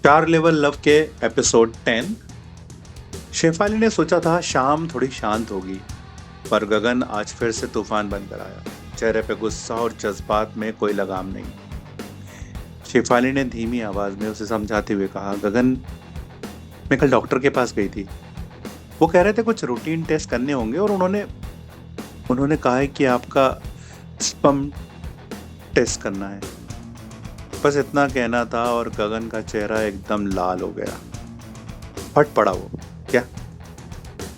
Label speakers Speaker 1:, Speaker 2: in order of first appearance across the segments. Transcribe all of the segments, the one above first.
Speaker 1: चार level love के episode 10। Shefali ने सोचा था शाम थोड़ी शांत होगी, पर गगन आज फिर से तूफान बनकर आया। चेहरे पे गुस्सा और जज्बात में कोई लगाम नहीं। शेफाली ने धीमी आवाज में उसे समझाते हुए कहा, गगन, मैं कल डॉक्टर के पास गई थी। वो कह रहे थे कुछ रूटीन टेस्ट करने होंगे और उन्होंने उन्होंने कहा है कि आपका स्पर्म टेस्ट करना है। बस इतना कहना था और गगन का चेहरा एकदम लाल हो गया। फट पड़ा वो। क्या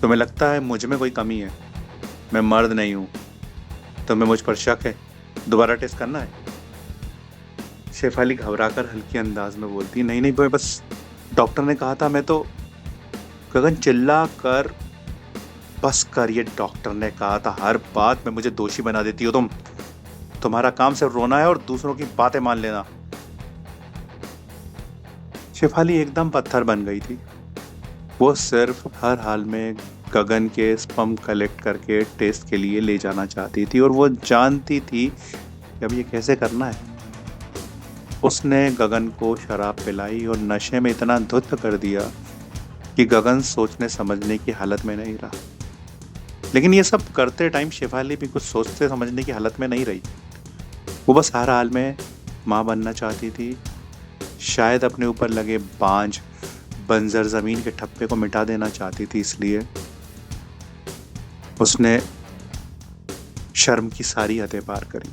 Speaker 1: तुम्हें लगता है मुझ में कोई कमी है? मैं मर्द नहीं हूं। तुम्हें मुझ पर शक है? दोबारा टेस्ट करना है? शेफाली घबराकर हल्की अंदाज में बोलती, नहीं नहीं, बस डॉक्टर ने कहा था। मैं तो गगन चिल्ला कर, बस कर, ये डॉक्टर ने कहा था। हर बात में मुझे दोषी बना देती हो तुम। तुम्हारा काम सिर्फ रोना है और दूसरों की बातें मान लेना। शेफाली एकदम पत्थर बन गई थी। वो सिर्फ हर हाल में गगन के स्पर्म कलेक्ट करके टेस्ट के लिए ले जाना चाहती थी और वो जानती थी कि अब ये कैसे करना है। उसने गगन को शराब पिलाई और नशे में इतना धुत कर दिया कि गगन सोचने समझने की हालत में नहीं रहा। लेकिन ये सब करते टाइम शेफाली भी कुछ सोचते समझने की हालत में नहीं रही। वो बस हर हाल में माँ बनना चाहती थी। शायद अपने ऊपर लगे बांझ बंजर जमीन के ठप्पे को मिटा देना चाहती थी। इसलिए उसने शर्म की सारी हदें पार करी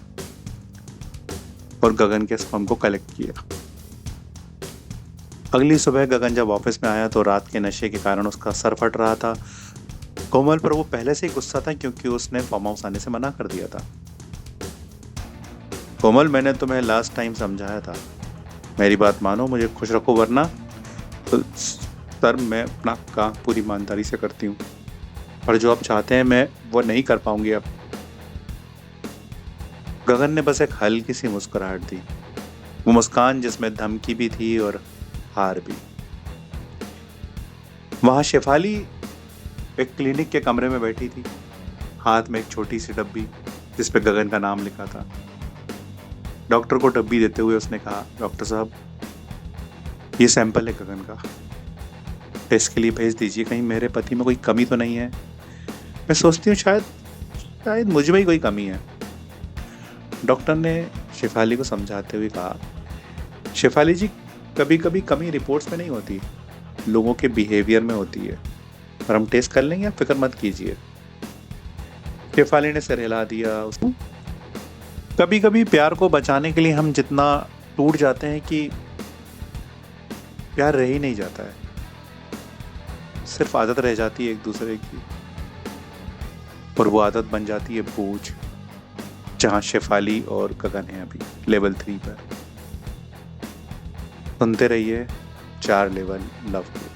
Speaker 1: और गगन के स्पर्म को कलेक्ट किया। अगली सुबह गगन जब ऑफिस में आया तो रात के नशे के कारण उसका सर फट रहा था। कोमल पर वो पहले से ही गुस्सा था क्योंकि उसने फार्म हाउस आने से मना कर दिया था। कोमल, मैंने तुम्हें लास्ट टाइम समझाया था, मेरी बात मानो, मुझे खुश रखो, वरना तो सर मैं अपना काम पूरी ईमानदारी से करती हूँ, पर जो आप चाहते हैं मैं वो नहीं कर पाऊंगी अब। गगन ने बस एक हल्की सी मुस्कुराहट दी, वो मुस्कान जिसमें धमकी भी थी और हार भी। वहां शेफाली एक क्लिनिक के कमरे में बैठी थी, हाथ में एक छोटी सी डब्बी जिस पे गगन का नाम लिखा था। डॉक्टर को डब्बी देते हुए उसने कहा, डॉक्टर साहब, ये सैंपल है गगन का, टेस्ट के लिए भेज दीजिए। कहीं मेरे पति में कोई कमी तो नहीं है? मैं सोचती हूँ शायद मुझ में ही कोई कमी है। डॉक्टर ने शेफाली को समझाते हुए कहा, शेफाली जी, कभी कभी कमी रिपोर्ट्स में नहीं होती, लोगों के बिहेवियर में होती है, और हम टेस्ट कर लेंगे, आप फिक्र मत कीजिए। शेफाली ने सिर हिला दिया। कभी कभी प्यार को बचाने के लिए हम जितना टूट जाते हैं कि प्यार रह ही नहीं जाता है, सिर्फ आदत रह जाती है एक दूसरे की, और वो आदत बन जाती है बोझ, जहां शेफाली और गगन है अभी लेवल 3 पर। सुनते रहिए 4 लेवल लव के।